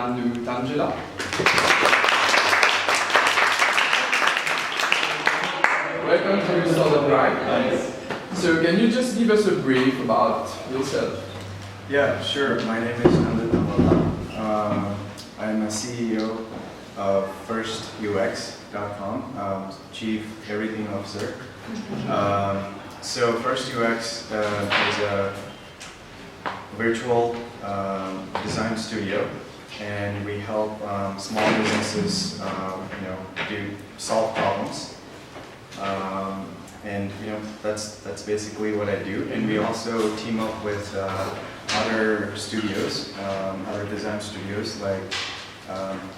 Nandu, Tangella. Welcome to Southern Drive. Nice. So can you just give us a brief about yourself? Yeah, sure. My name is Nandu. I'm a CEO of FirstUX.com, Chief Everything Officer. So FirstUX is a virtual design studio, and we help small businesses, solve problems. And that's basically what I do. And we also team up with other studios, other design studios, like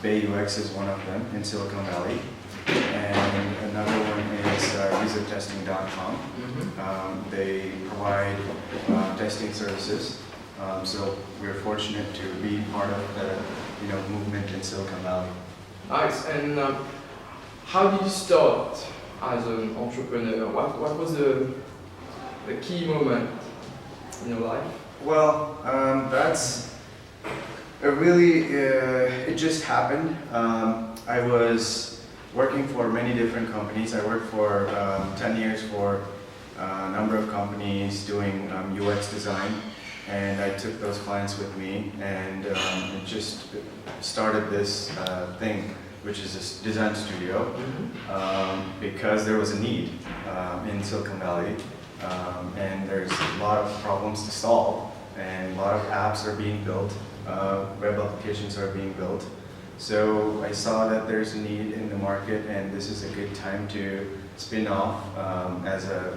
Bay UX is one of them in Silicon Valley, and another one is UserTesting.com. They provide testing services, so we're fortunate to be part of the movement in Silicon Valley. Nice. And how did you start as an entrepreneur? What was the key moment in your life? Well, that's a really, it just happened. I was working for many different companies. I worked for 10 years for a number of companies doing UX design, and I took those clients with me, and it just started this thing, which is this design studio, because there was a need in Silicon Valley, and there's a lot of problems to solve, and a lot of apps are being built, web applications are being built. So I saw that there's a need in the market, and this is a good time to spin off as a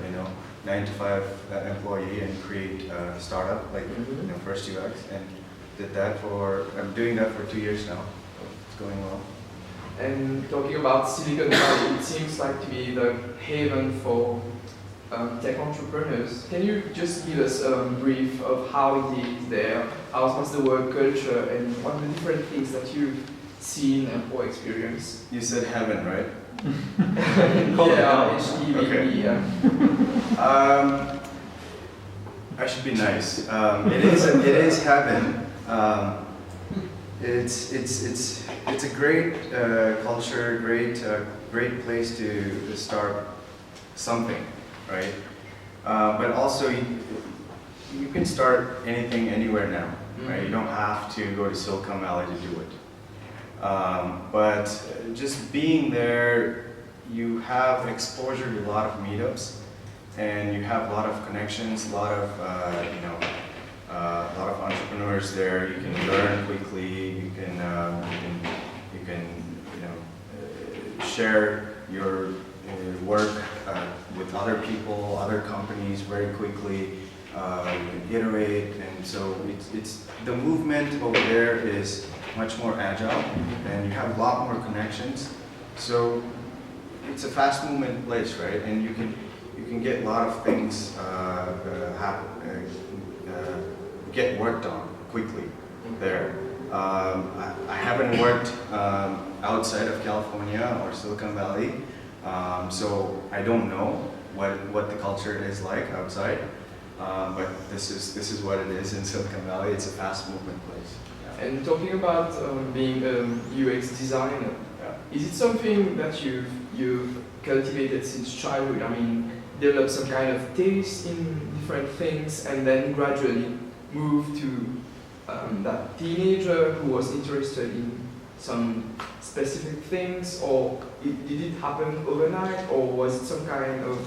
9-to-5 employee and create a startup like FirstUX, and I'm doing that for 2 years now. So it's going well. And talking about Silicon Valley, it seems like to be the haven for tech entrepreneurs. Can you just give us a brief of how it is there? What's the work culture, and what are the different things that you've seen or experienced? You said heaven, right? Yeah, HEVE. Okay. Yeah. I should be nice. It is heaven. It's a great culture, great place to start something, right? But also you can start anything anywhere now, right? You don't have to go to Silicon Valley to do it. But just being there, you have exposure to a lot of meetups, and you have a lot of connections, a lot of entrepreneurs there. You can learn quickly. You can share your work with other people, other companies very quickly. You can iterate, and so it's the movement over there is much more agile, and you have a lot more connections. So it's a fast movement place, right? And you can get a lot of things get worked on quickly there. I haven't worked outside of California or Silicon Valley, so I don't know what the culture is like outside. But this is what it is in Silicon Valley. It's a fast movement place. Yeah. And talking about being a UX designer, is it something that you've cultivated since childhood? I mean, developed some kind of taste in different things, and then gradually moved to that teenager who was interested in some specific things, or did it happen overnight, or was it some kind of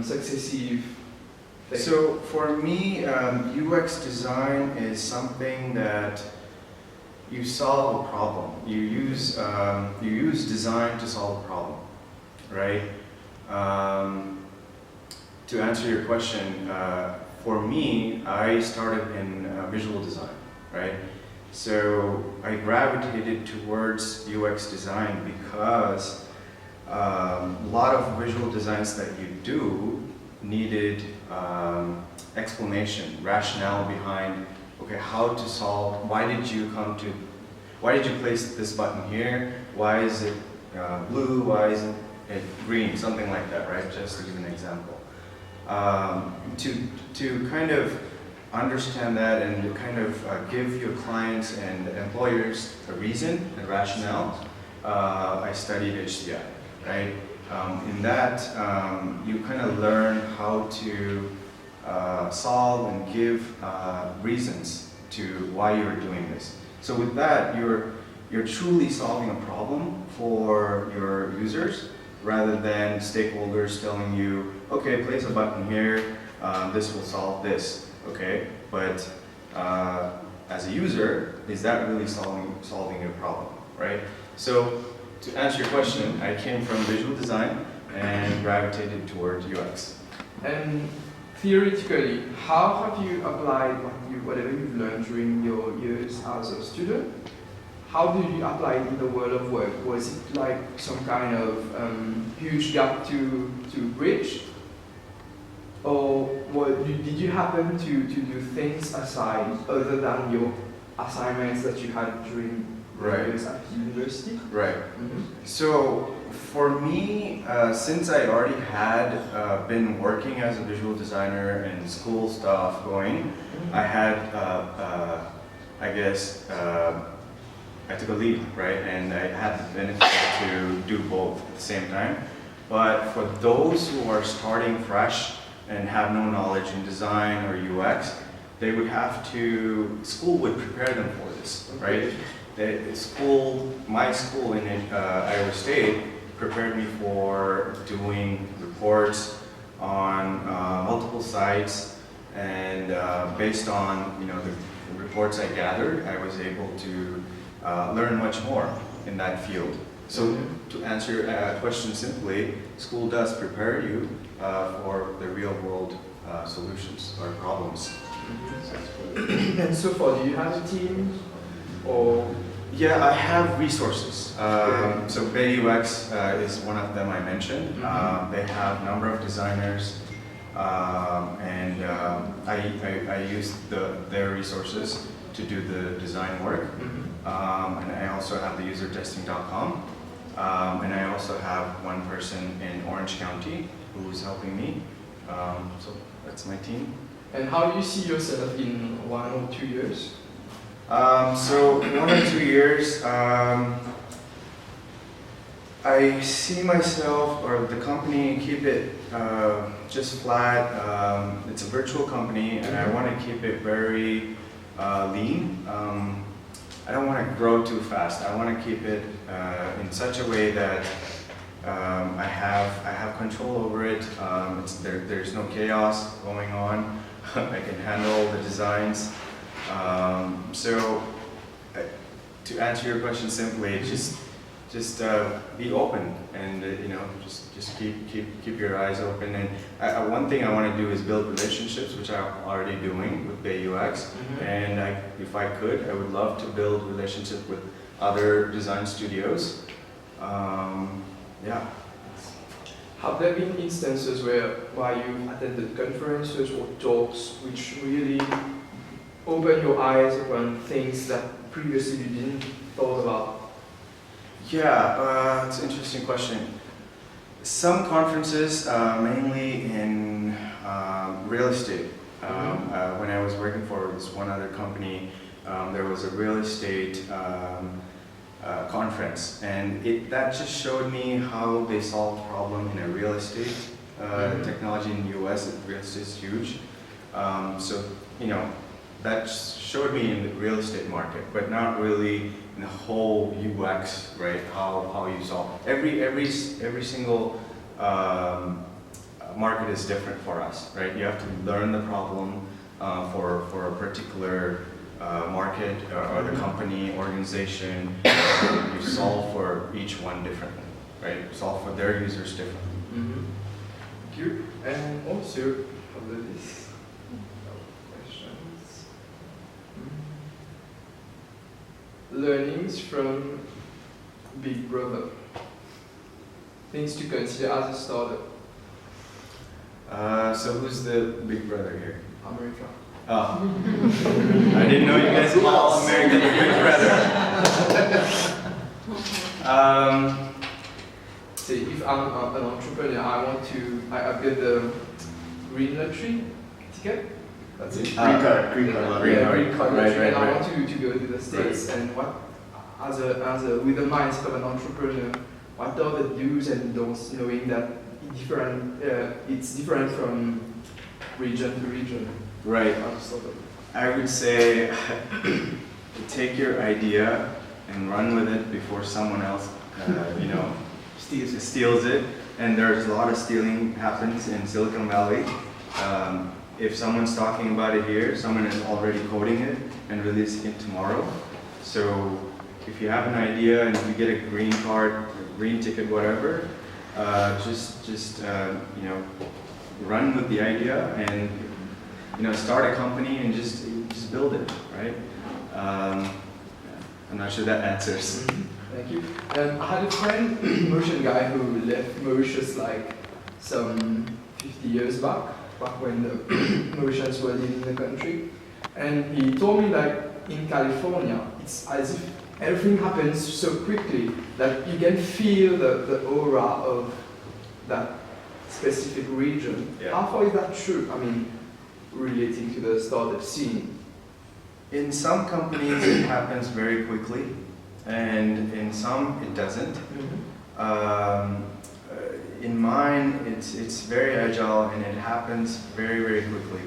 successive thing? So for me, UX design is something that you solve a problem. You use design to solve a problem, right? To answer your question, for me, I started in visual design, right? So I gravitated towards UX design because a lot of visual designs that you do needed explanation, rationale behind, okay, how to solve, why did you place this button here, why is it blue, why isn't it green, something like that, right? Just to give an example. To kind of understand that and kind of give your clients and employers a reason, a rationale, I studied HCI, right? In that, you kind of learn how to solve and give reasons to why you're doing this. So with that, you're truly solving a problem for your users rather than stakeholders telling you, okay, place a button here, this will solve this, okay? But as a user, is that really solving your problem, right? So to answer your question, I came from visual design and gravitated towards UX. And theoretically, how have you applied whatever you've learned during your years as a student? How do you apply it in the world of work? Was it like some kind of huge gap to bridge? Or did you happen to do things aside other than your assignments that you had during Right. years at university? Right. Mm-hmm. So for me, since I already had been working as a visual designer and school stuff going, I had, I guess, I took a leap, right? And I had the benefit to do both at the same time. But for those who are starting fresh and have no knowledge in design or UX, they would have to, school would prepare them for this, right? My school in Iowa State prepared me for doing reports on multiple sites, and based on the reports I gathered, I was able to learn much more in that field. So to answer your question simply, school does prepare you for the real world solutions or problems. And so far, do you have a team or? Yeah, I have resources. So Bay UX is one of them I mentioned. They have a number of designers, and I use their resources to do the design work. And I also have the usertesting.com. And I also have one person in Orange County who's helping me. So that's my team. And how do you see yourself in 1 or 2 years? So 1 or 2 years, I see myself or the company keep it just flat. It's a virtual company, and I want to keep it very lean. I don't want to grow too fast. I want to keep it in such a way that I have control over it. There's no chaos going on. I can handle the designs. So to answer your question simply, just be open and just keep your eyes open. And one thing I want to do is build relationships, which I'm already doing with Bay UX. And if I could, I would love to build relationships with other design studios. Yeah. Have there been instances where you attended conferences or talks which really open your eyes upon things that previously you didn't thought about? Yeah, it's an interesting question. Some conferences, mainly in real estate. When I was working for this one other company, there was a real estate conference, and that just showed me how they solve problem in a real estate technology in the US. Real estate is huge, so that showed me in the real estate market, but not really in the whole UX, right? How you solve every single market is different for us, right? You have to learn the problem for a particular market or the company, organization. You solve for each one differently, right? Solve for their users differently. Thank you. And also, under this questions, learnings from Big Brother. Things to consider as a startup. So who's the big brother here? America. Oh, I didn't know you guys call America the big brother. See, if I'm an entrepreneur, I've got the green lottery ticket. That's it. Green card lottery. Yeah, green card lottery. Right, And I right. want to go to the States. And what, with the mindset of an entrepreneur, what are the do's and don'ts, knowing that it's different from region to region? Right. I would say take your idea and run with it before someone else, steals it. And there's a lot of stealing happens in Silicon Valley. If someone's talking about it here, someone is already coding it and releasing it tomorrow. So if you have an idea and if you get a green card, green ticket, whatever, just run with the idea and start a company and just build it, right? I'm not sure that answers. Thank you. I had a friend, Mauritian guy, who left Mauritius like some 50 years back when the Mauritians were leaving the country. And he told me like in California, it's as if everything happens so quickly that you can feel the aura of that specific region. Yeah. How far is that true? I mean, relating to the startup scene. In some companies it happens very quickly, and in some it doesn't. In mine, it's very agile and it happens very, very quickly.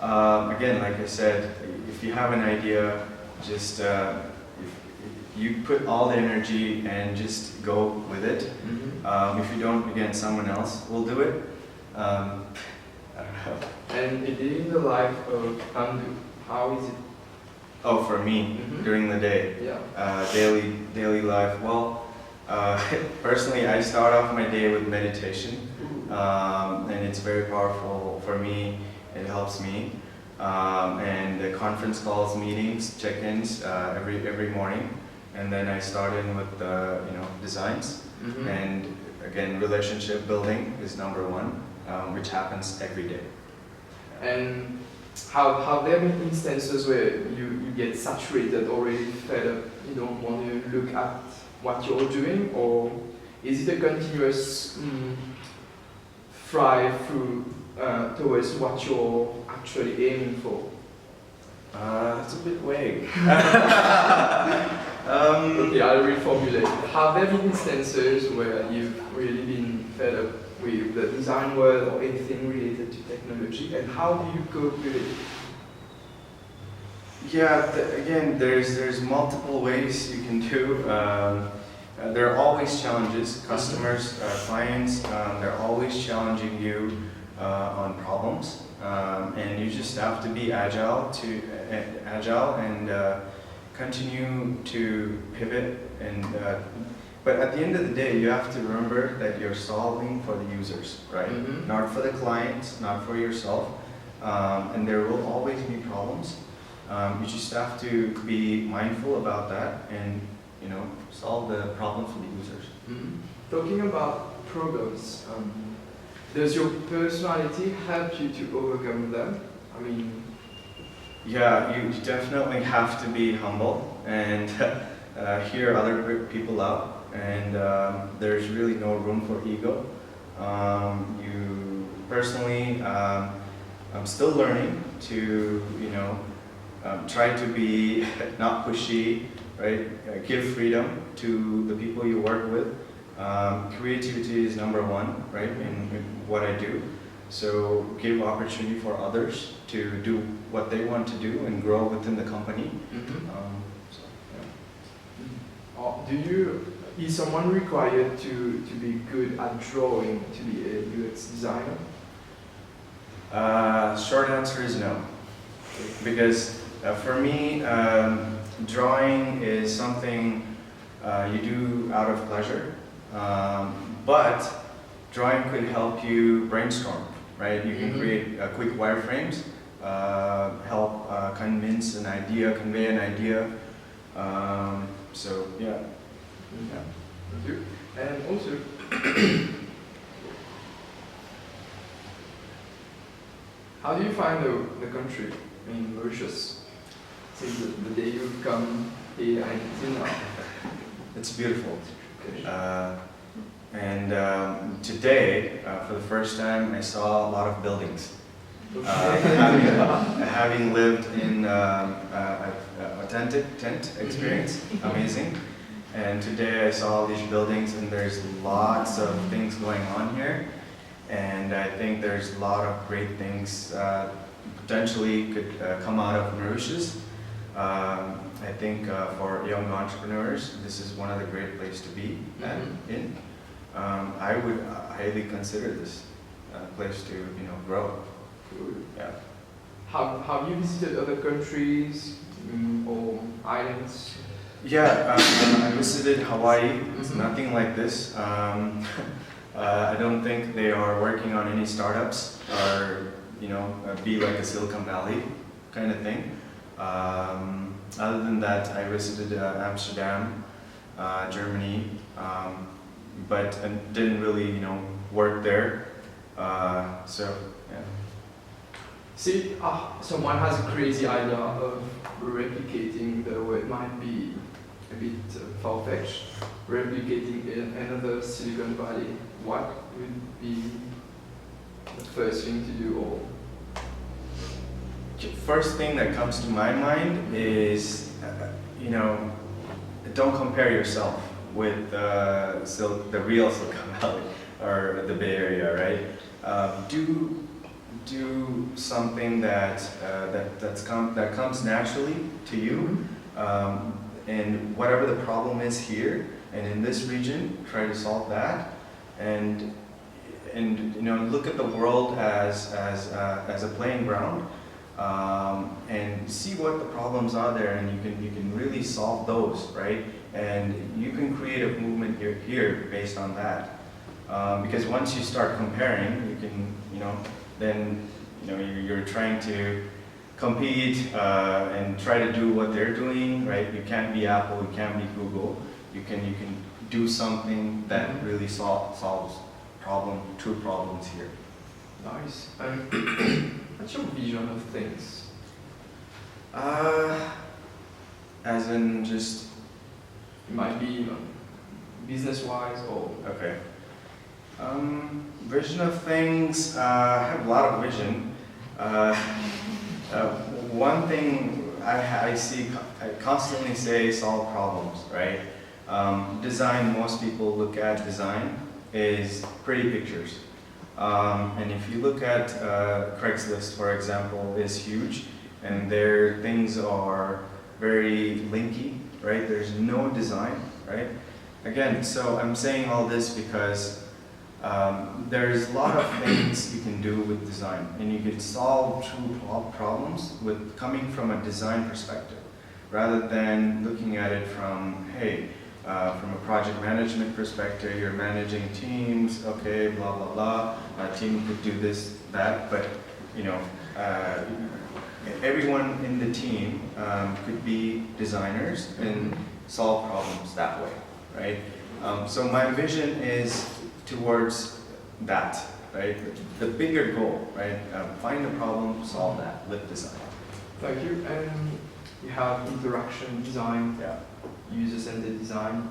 Again, like I said, if you have an idea, just if you put all the energy and just go with it. If you don't, again, someone else will do it. I don't know. And in the life of Nandu, how is it? Oh, for me, during the day, Yeah. daily life. Well, personally, I start off my day with meditation, and it's very powerful for me. It helps me, and the conference calls, meetings, check-ins every morning, and then I start in with designs, and again, relationship building is number one, which happens every day. And have there been instances where you get saturated, already fed up, you don't want to look at what you're doing, or is it a continuous thrive through towards what you're actually aiming for? It's a bit vague. Okay, I'll reformulate. Have there been instances where you've really been fed up with the design world or anything related to technology, and how do you cope with it? Yeah, again, there's multiple ways you can do. There are always challenges. Customers, clients, they're always challenging you on problems, and you just have to be agile and continue to pivot. And but at the end of the day, you have to remember that you're solving for the users, right? Not for the clients, not for yourself, and there will always be problems. You just have to be mindful about that and solve the problem for the users. Talking about problems, does your personality help you to overcome them? I mean, yeah, you definitely have to be humble and hear other people out. And there's really no room for ego. You personally, I'm still learning to try to be not pushy, right? Give freedom to the people you work with. Creativity is number one, right, in what I do. So give opportunity for others to do what they want to do and grow within the company. Is someone required to be good at drawing to be a UX designer? Short answer is no. Because for me, drawing is something you do out of pleasure, but drawing could help you brainstorm, right? You can create quick wireframes, help convince an idea, convey an idea. So yeah. Thank you. And also, how do you find the country? I mean, Mauritius, since the day you've come here until now. It's beautiful. And today, for the first time, I saw a lot of buildings. Having lived in a tent experience, amazing. And today I saw all these buildings and there's lots of things going on here. And I think there's a lot of great things potentially could come out of Mauritius. I think for young entrepreneurs, this is one of the great places to be in. I would highly consider this place to grow. Good. Yeah. Have you visited other countries or islands? Yeah, I visited Hawaii. It's nothing like this. I don't think they are working on any startups or be like a Silicon Valley kind of thing. Other than that, I visited Amsterdam, Germany, but didn't really work there. So yeah. See, someone has a crazy idea of replicating, though it might be a bit far-fetched, replicating another Silicon Valley. What would be the first thing to do? Or first thing that comes to my mind is, don't compare yourself with the real Silicon Valley or the Bay Area, right? Do something that comes naturally to you, and whatever the problem is here and in this region, try to solve that, and look at the world as a playing ground, and see what the problems are there, and you can really solve those, right? And you can create a movement here based on that, because once you start comparing, you can then you're trying to compete and try to do what they're doing, right? You can't be Apple, you can't be Google. You can do something that really solves true problems here. Nice. What's your vision of things? As in just. It might be business-wise or. Okay. Vision of things, I have a lot of vision. One thing I constantly say, solve problems, right? Design, most people look at design is pretty pictures. And if you look at Craigslist, for example, is huge, and their things are very linky, right? There's no design, right? Again, so I'm saying all this because there's a lot of things you can do with design, and you can solve true problems with coming from a design perspective, rather than looking at it from, hey, from a project management perspective, you're managing teams, okay, blah, blah, blah, a team could do this, that, but, everyone in the team could be designers and solve problems that way, right? So my vision is towards that, right? The bigger goal, right? Find a problem, solve that with design. Thank you. And you have interaction design, Yeah. user-centered design,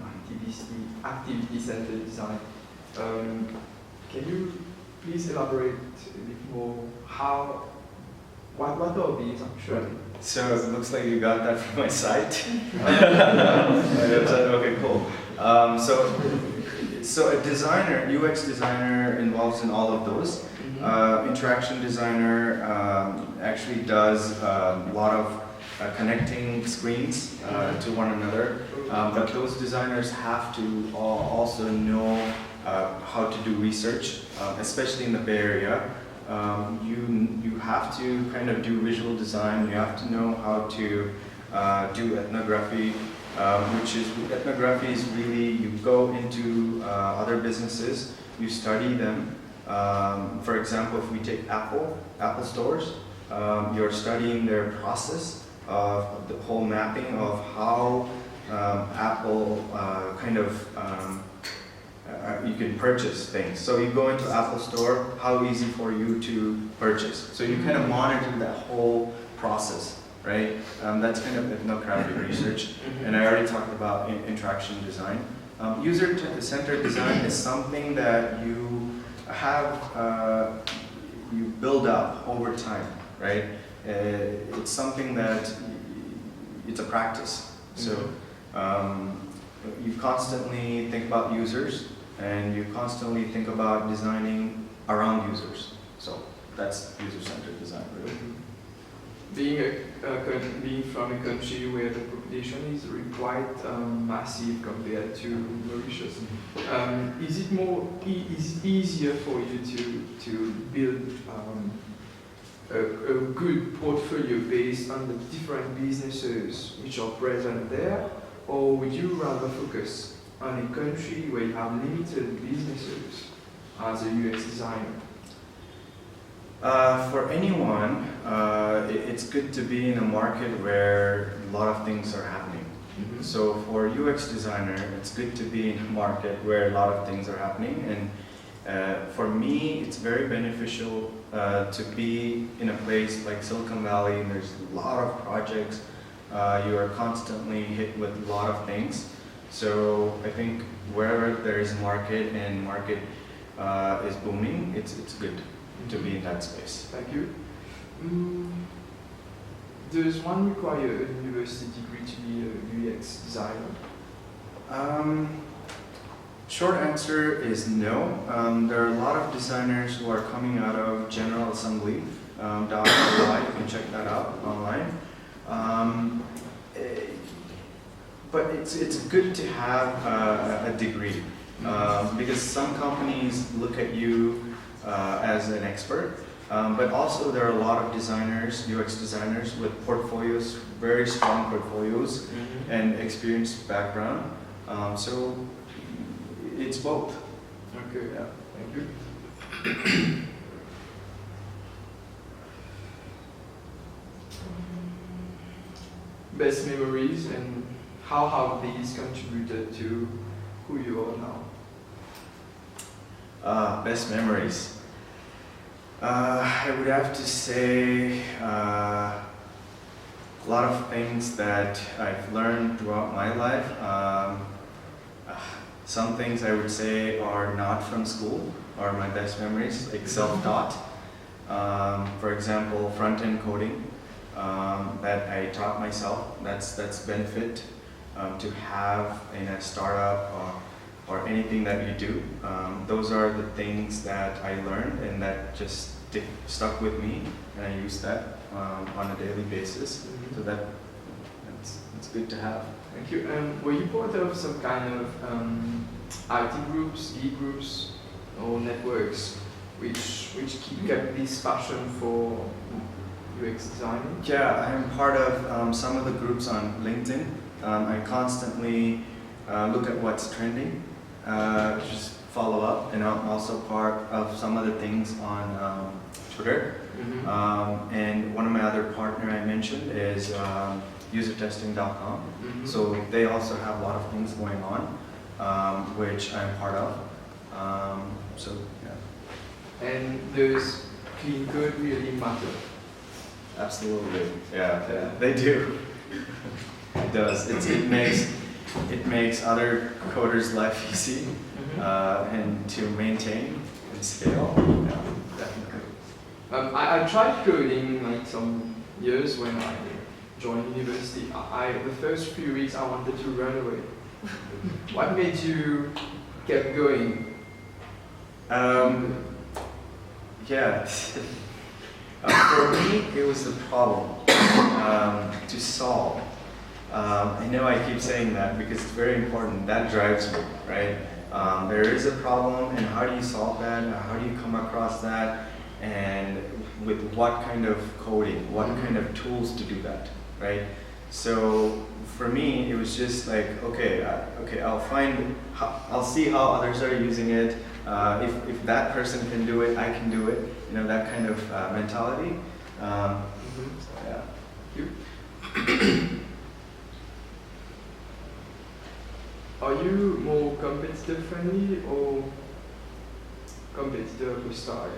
activity-centered design. Can you please elaborate a bit more what are these actually? So it looks like you got that from my site. Okay, cool. So a designer, UX designer, involves in all of those. Interaction designer actually does a lot of connecting screens to one another, but those designers have to also know how to do research, especially in the Bay Area. You have to kind of do visual design. You have to know how to do ethnography, ethnography is really, you go into other businesses, you study them. For example, if we take Apple stores, you're studying their process of the whole mapping of how Apple you can purchase things. So you go into Apple Store, how easy for you to purchase. So you kind of monitor that whole process, right? That's kind of ethnographic research. And I already talked about interaction design. User-centered design is something that you have, you build up over time, right? It's something that it's a practice. So you constantly think about users, and you constantly think about designing around users. So that's user-centered design, really. Being from a country where the population is really quite massive compared to Mauritius, is it easier for you to build a good portfolio based on the different businesses which are present there, or would you rather focus on a country where you have limited businesses as a UX designer? For anyone, it's good to be in a market where a lot of things are happening. So for UX designer, it's good to be in a market where a lot of things are happening. And for me, it's very beneficial to be in a place like Silicon Valley, and there's a lot of projects. You are constantly hit with a lot of things. So I think wherever there is a market and market is booming, it's good to be in that space. Thank you. Does one require a university degree to be a UX designer? Short answer is no. There are a lot of designers who are coming out of General Assembly. .li, you can check that out online. But it's good to have a degree because some companies look at you as an expert, but also there are a lot of designers, UX designers with portfolios, very strong portfolios and experienced background. So it's both. Okay, yeah, thank you. Best memories, and how have these contributed to who you are now? Best memories. I would have to say a lot of things that I've learned throughout my life. Some things I would say are not from school, are my best memories, like self-taught. For example, front-end coding that I taught myself. That's benefit to have in a startup or anything that you do. Those are the things that I learned and that just stuck with me, and I use that on a daily basis. So that's good to have. Thank you. Were you part of some kind of IT groups, e-groups, or networks which kept this passion for UX designing? Yeah, I'm part of some of the groups on LinkedIn. I constantly look at what's trending, just follow up, and I'm also part of some of the things on Twitter. And one of my other partner I mentioned is usertesting.com. So they also have a lot of things going on, which I'm part of. So yeah. And does clean code really matter? Absolutely. Yeah, they do. It does. It makes other coders' life easy and to maintain and scale. Yeah, definitely. I tried coding like some years when I joined university. The first few weeks I wanted to run away. What made you keep going? Yeah. For me, it was the problem to solve. I know I keep saying that because it's very important. That drives me, right? There is a problem, and how do you solve that? How do you come across that? And with what kind of coding, what kind of tools to do that, right? So for me, it was just like, okay, I'll see how others are using it. If that person can do it, I can do it. You know, that kind of mentality. So, yeah. Are you more competitor friendly or competitor style?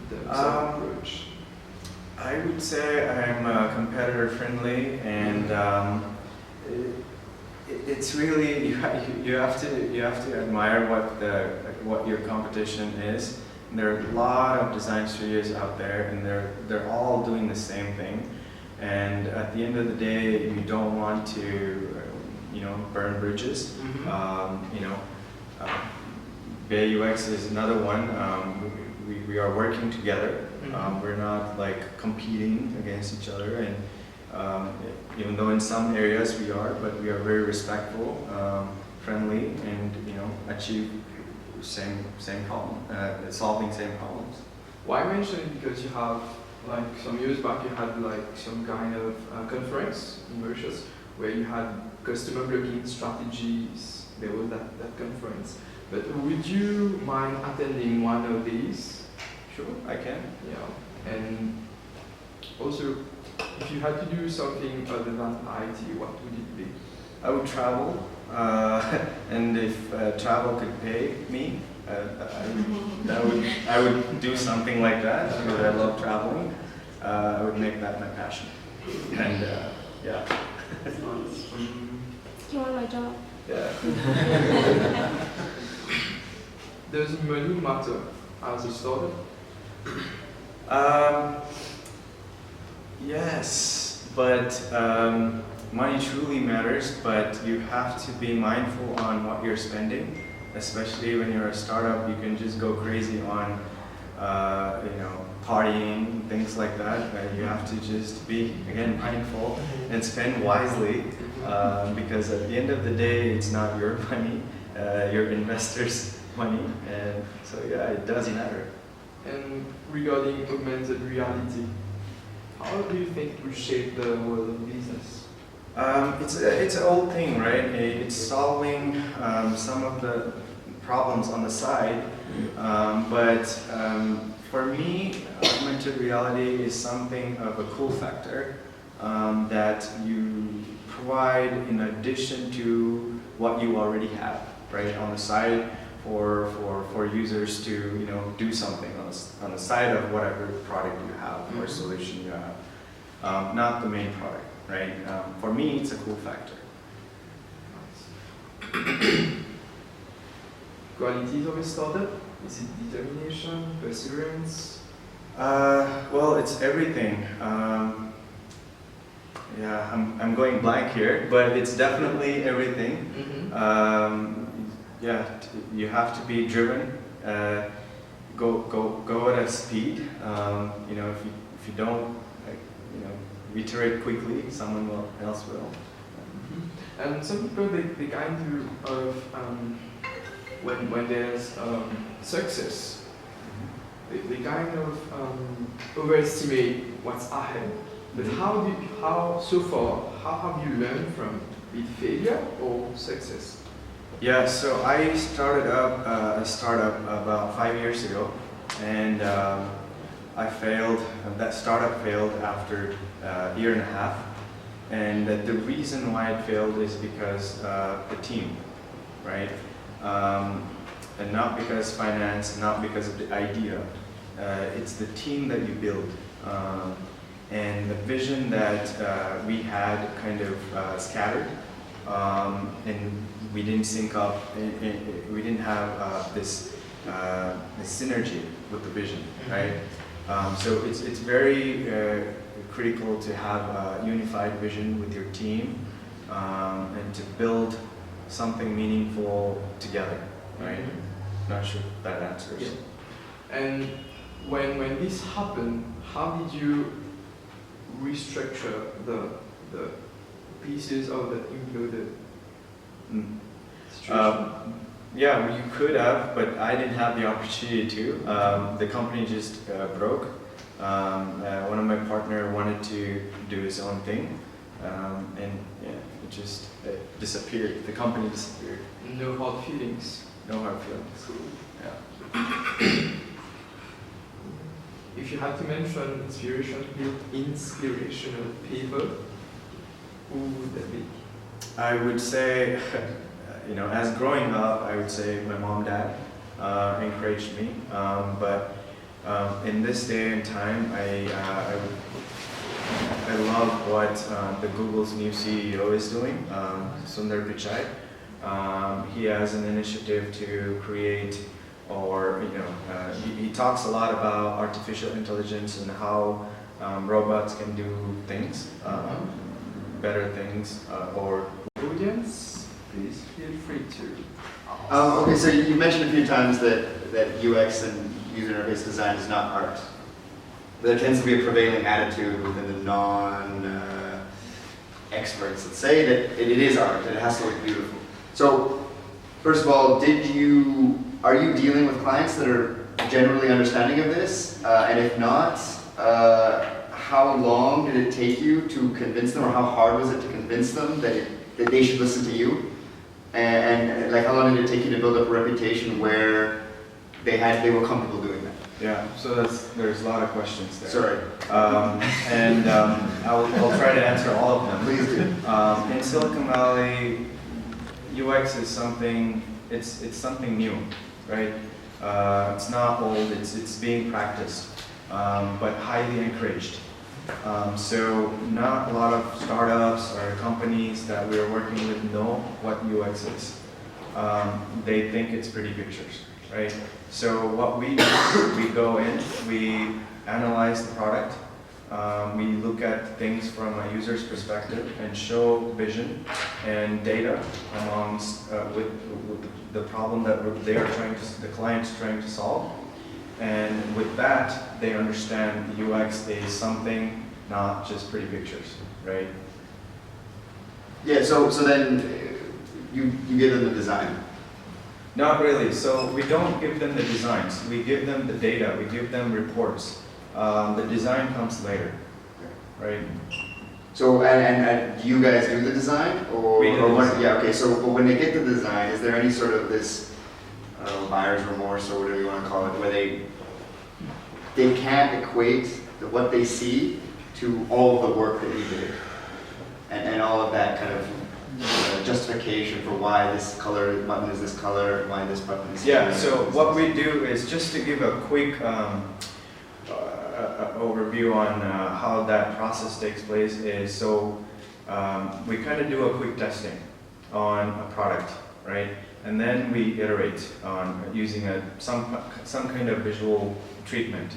The approach. I would say I'm competitor friendly, and it's really you have to admire what your competition is, there are a lot of design studios out there, and they're all doing the same thing. And at the end of the day, you don't want to, burn bridges. Mm-hmm. Bay UX is another one. We are working together. Mm-hmm. We're not like competing against each other, and even though in some areas we are, but we are very respectful, friendly, and achieve same problem, solving same problems. Why mention it? Because you have, like, some years back, you had like some kind of conference in Mauritius where you had customer blocking strategies. There was that conference. But would you mind attending one of these? Sure, I can. Yeah. And also, if you had to do something other than IT, what would it be? I would travel, and if travel could pay me, I would do something like that, because I love traveling. I would make that my passion. And yeah. You want my job? Yeah. Does money matter as a startup? Yes, but money truly matters, but you have to be mindful on what you're spending, especially when you're a startup. You can just go crazy on partying, things like that. You have to just be, again, mindful and spend wisely, because at the end of the day, it's not your money, your investors' money, and so yeah, it does matter. And regarding augmented reality, how do you think it will shape the world of business? It's an old thing, right? It's solving some of the problems on the side, but for me, augmented reality is something of a cool factor that you provide in addition to what you already have, right, on the side for users to do something on the side of whatever product you have or solution you have, not the main product, right? For me, it's a cool factor. Qualities of a startup? Is it determination, perseverance? Well, it's everything. Yeah, I'm going blank here, but it's definitely everything. Mm-hmm. Yeah, you have to be driven. Go at a speed. If you don't, iterate quickly, someone else will. Mm-hmm. And some people they kind of when there's success, they kind of overestimate what's ahead. But how have you learned from it, failure or success? Yeah, so I started up a startup about 5 years ago, and I failed. That startup failed after a year and a half, and the reason why it failed is because the team, right? And not because finance, not because of the idea. It's the team that you build, and the vision that we had kind of scattered. And we didn't sync up, we didn't have this synergy with the vision, right? So it's very critical to have a unified vision with your team, and to build something meaningful together, right? Not sure if that answers. Yeah. And when this happened, how did you restructure the pieces of the imploded situation? Yeah, you could have, but I didn't have the opportunity to. The company just broke. One of my partner wanted to do his own thing, and yeah, it just disappeared. The company disappeared. No hard feelings. No hard feelings. Cool. Yeah. If you had to mention inspirational people, who would that be? I would say, as growing up, I would say my mom, dad encouraged me. But in this day and time, I love what the Google's new CEO is doing, Sundar Pichai. He has an initiative to create or he talks a lot about artificial intelligence and how robots can do things, better things, or Audience, please feel free to. Okay, so you mentioned a few times that UX and user interface design is not art. There tends to be a prevailing attitude within the non-experts that say that it is art, and it has to look beautiful. So, first of all, are you dealing with clients that are generally understanding of this? And if not, how long did it take you to convince them, or how hard was it to convince them that they should listen to you? And like, how long did it take you to build up a reputation where they were comfortable doing that? Yeah, so there's a lot of questions there. Sorry. I'll try to answer all of them. Please do. In Silicon Valley, UX is something, it's something new, right? It's not old, it's being practiced, but highly encouraged. So not a lot of startups or companies that we're working with know what UX is. They think it's pretty pictures, right? So what we do, we go in, we analyze the product, we look at things from a user's perspective and show vision and data amongst with the problem that the client's trying to solve. And with that, they understand the UX is something, not just pretty pictures, right? Yeah, so then you give them the design. Not really. So we don't give them the designs. We give them the data. We give them reports. The design comes later, right? So, and do you guys do the design? We do the design. Yeah, okay, so but when they get the design, is there any sort of this buyer's remorse or whatever you want to call it, where they can't equate what they see to all of the work that you did, and all of that kind of justification for why this button is this color, why this button is Yeah, so what we do is, just to give a quick overview on how that process takes place, is we kind of do a quick testing on a product, right? And then we iterate on using some kind of visual treatment.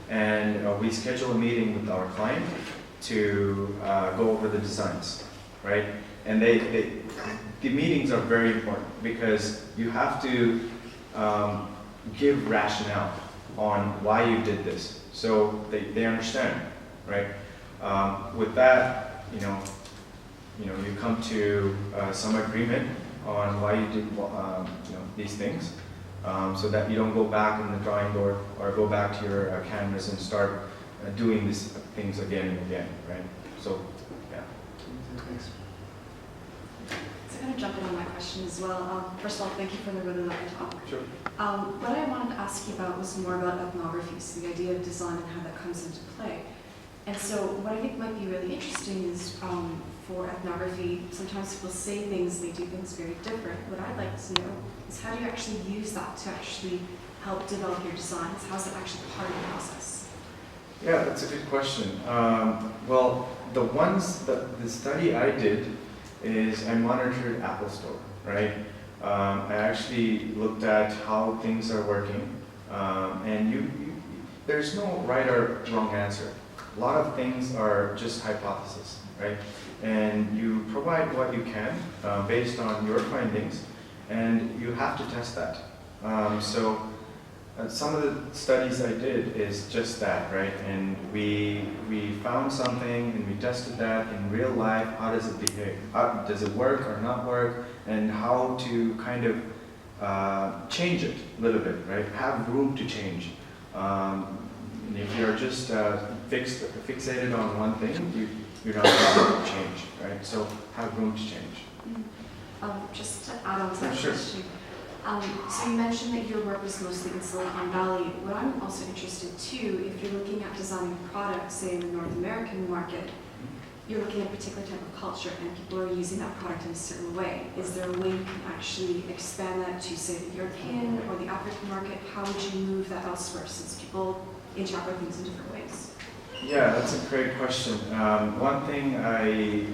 And we schedule a meeting with our client to go over the designs, right? And the meetings are very important because you have to give rationale on why you did this, so they understand, right? With that, you come to some agreement on why you did these things, so that you don't go back in the drawing board or go back to your canvas and start doing these things again and again, right? So, yeah. Thanks. So I'm going to jump in on my question as well. First of all, thank you for the really lovely talk. Sure. What I wanted to ask you about was more about ethnography, so the idea of design and how that comes into play. And so what I think might be really interesting is for ethnography, sometimes people say things, they do things very different. What I'd like to know is, how do you actually use that to actually help develop your designs? How's that actually part of the process? Yeah, that's a good question. Well, the study I did is I monitored Apple Store, right? I actually looked at how things are working, and there's no right or wrong answer. A lot of things are just hypotheses, right? And you provide what you can based on your findings, and you have to test that. Some of the studies I did is just that, right? And we found something and we tested that in real life. How does it behave? Does it work or not work? And how to kind of change it a little bit, right? Have room to change. And if you're just fixated on one thing, you're not going to change, right? So have room to change. Just to add on to that Sure. question. So you mentioned that your work was mostly in Silicon Valley. What I'm also interested too, if you're looking at designing a product, say in the North American market, you're looking at a particular type of culture and people are using that product in a certain way. Is there a way you can actually expand that to, say, the European or the African market? How would you move that elsewhere, since people interact with things in different ways? Yeah, that's a great question. One thing I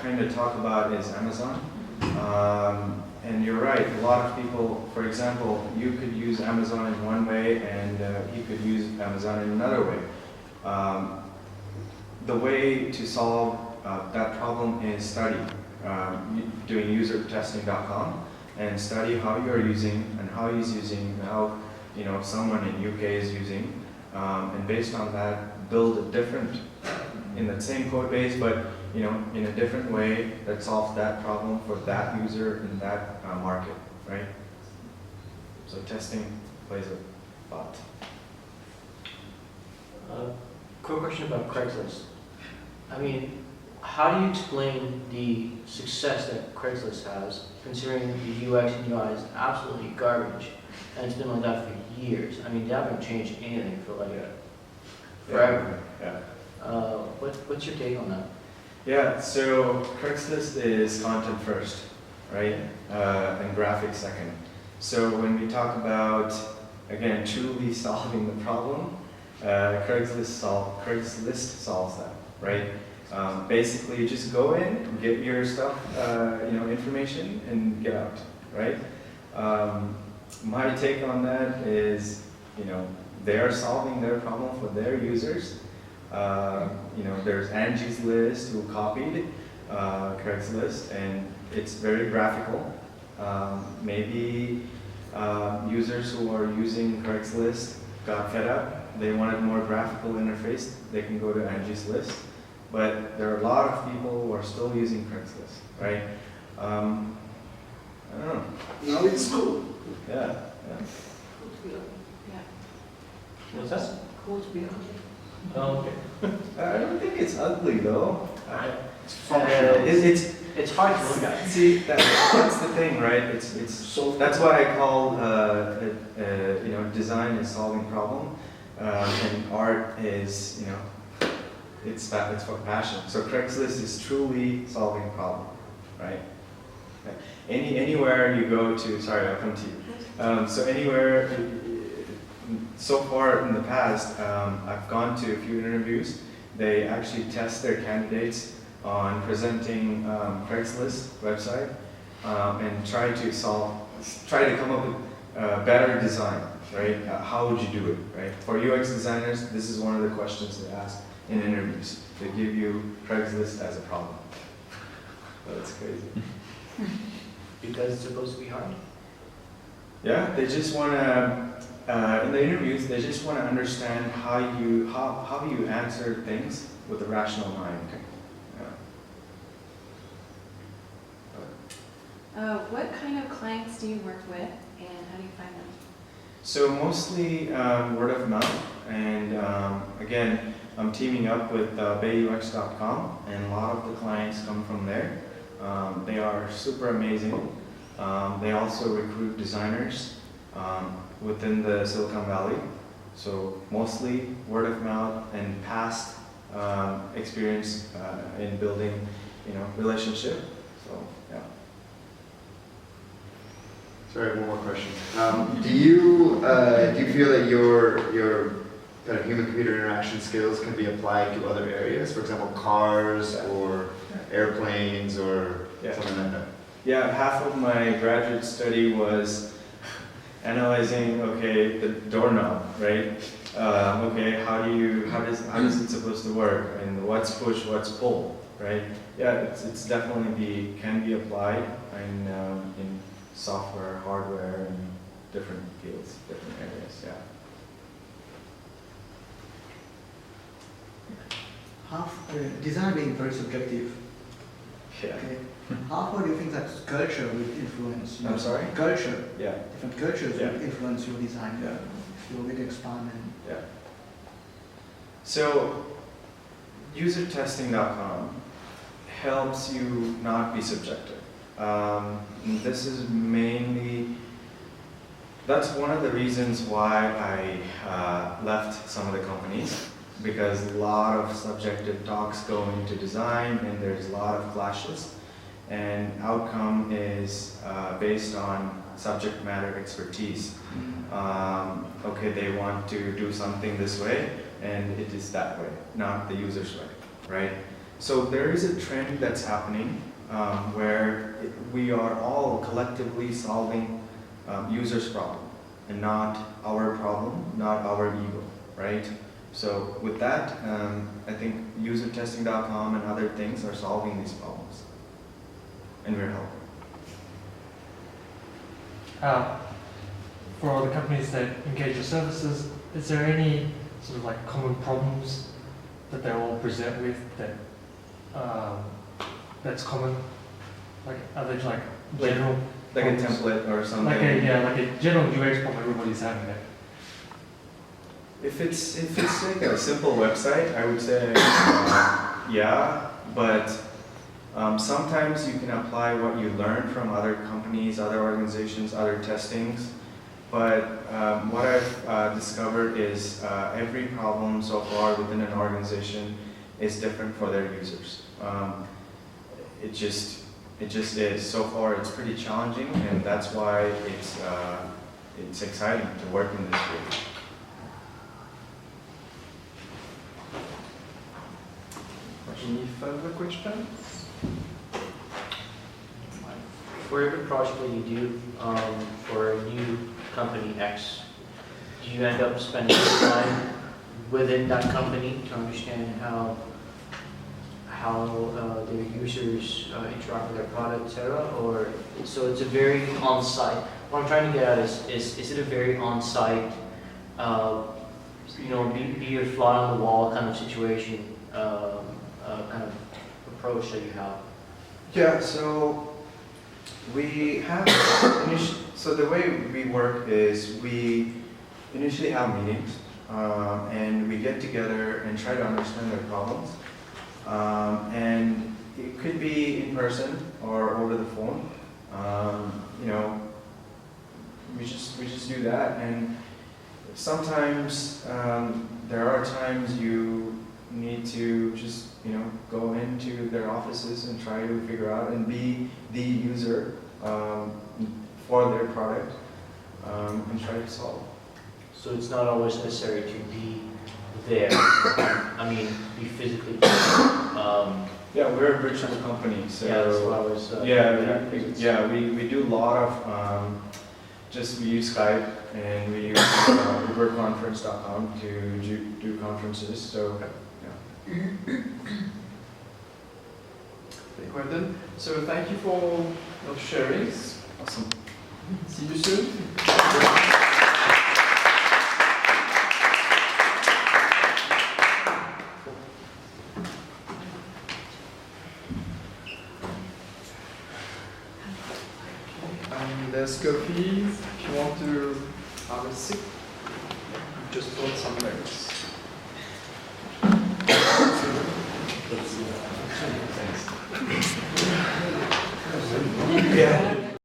kind of talk about is Amazon. And you're right. A lot of people, for example, you could use Amazon in one way and you could use Amazon in another way. The way to solve that problem is study. Doing usertesting.com and study how you're using and how he's using, how someone in UK is using, and based on that, build a different, in the same code base, but in a different way that solves that problem for that user in that market, right? So testing plays a lot. Quick question about Craigslist. I mean, how do you explain the success that Craigslist has, considering the UX and UI is absolutely garbage, and it's been like that for years? I mean, they haven't changed anything for like forever. Yeah. What's your take on that? Yeah, so Craigslist is content first, right? And graphics second. So when we talk about, again, truly solving the problem, Craigslist solves that, right? Basically, you just go in, get your stuff, information, and get out, right? My take on that is, they are solving their problem for their users. There's Angie's List who copied Craigslist, and it's very graphical. Maybe users who are using Craigslist got fed up. They wanted more graphical interface. They can go to Angie's List. But there are a lot of people who are still using Craigslist, right? I don't know. Now it's cool. Yeah. Cool to be on. Yeah. What's that? Cool to be on. Oh, okay. I don't think it's ugly though. It's functional. It's hard to look at. See, that's the thing, right? It's So that's why I call design is solving problem, and art is it's for passion. So Craigslist is truly solving problem, right? Anywhere you go to, sorry, I'll come to you. So anywhere, so far in the past, I've gone to a few interviews. They actually test their candidates on presenting Craigslist website and try to come up with a better design, right? How would you do it, right? For UX designers, this is one of the questions they ask in interviews. They give you Craigslist as a problem. That's crazy. Because it's supposed to be hard. Yeah, they just want to, in the interviews, they just want to understand how you answer things with a rational mind. What kind of clients do you work with, and how do you find them? So mostly word of mouth, and again, I'm teaming up with bayux.com, and a lot of the clients come from there. They are super amazing. They also recruit designers within the Silicon Valley. So mostly word of mouth and past experience in building, relationship. So yeah. Sorry, one more question. Do you feel that your kind of human-computer interaction skills can be applied to other areas? For example, cars or airplanes or something like that? Yeah, half of my graduate study was analyzing, the doorknob, right? How does it supposed to work? And what's push, what's pull, right? Yeah, it's definitely can be applied in software, hardware, and different fields, different areas. Yeah. Design being very subjective. Yeah. Okay. How far do you think that culture will influence you? I'm sorry? Culture. Yeah. Different cultures Yeah. will influence your design. Yeah. If you really expand and Yeah. So, usertesting.com helps you not be subjective. This is mainly, that's one of the reasons why I left some of the companies, because a lot of subjective talks go into design and there's a lot of clashes, and outcome is based on subject matter expertise. They want to do something this way, and it is that way, not the user's way, right? So there is a trend that's happening where we are all collectively solving users' problem and not our problem, not our ego, right? So with that, I think usertesting.com and other things are solving these problems, and we're helping. For the companies that engage your services, is there any sort of like common problems that they all present with that that's common? Like are they like general Like a problems? template or something. Like a general UX problem everybody's having there. If it's like a simple website, I would say yeah, but sometimes you can apply what you learn from other companies, other organizations, other testings. But what I've discovered is every problem so far within an organization is different for their users. It just is. So far, it's pretty challenging, and that's why it's exciting to work in this field. Any further questions? For every project that you do for a new company X, do you end up spending time within that company to understand how their users interact with their product, etc.? Or so it's a very on-site. What I'm trying to get at is it a very on-site, be a fly on the wall kind of situation, kind of approach that you have? Yeah, so we have, so the way we work is we initially have meetings and we get together and try to understand their problems. And it could be in person or over the phone. We just do that. And sometimes there are times you need to just go into their offices and try to figure out and be the user for their product and try to solve. So it's not always necessary to be there. I mean, be physically. Yeah, we're a virtual company, so Yeah, that's what I was. we do a lot of we use Skype and we use uberconference.com to do conferences. So Okay, well done. So thank you for your sharing. awesome. See you soon. There's coffee if you want to have a sip. Just put some notes. Yeah.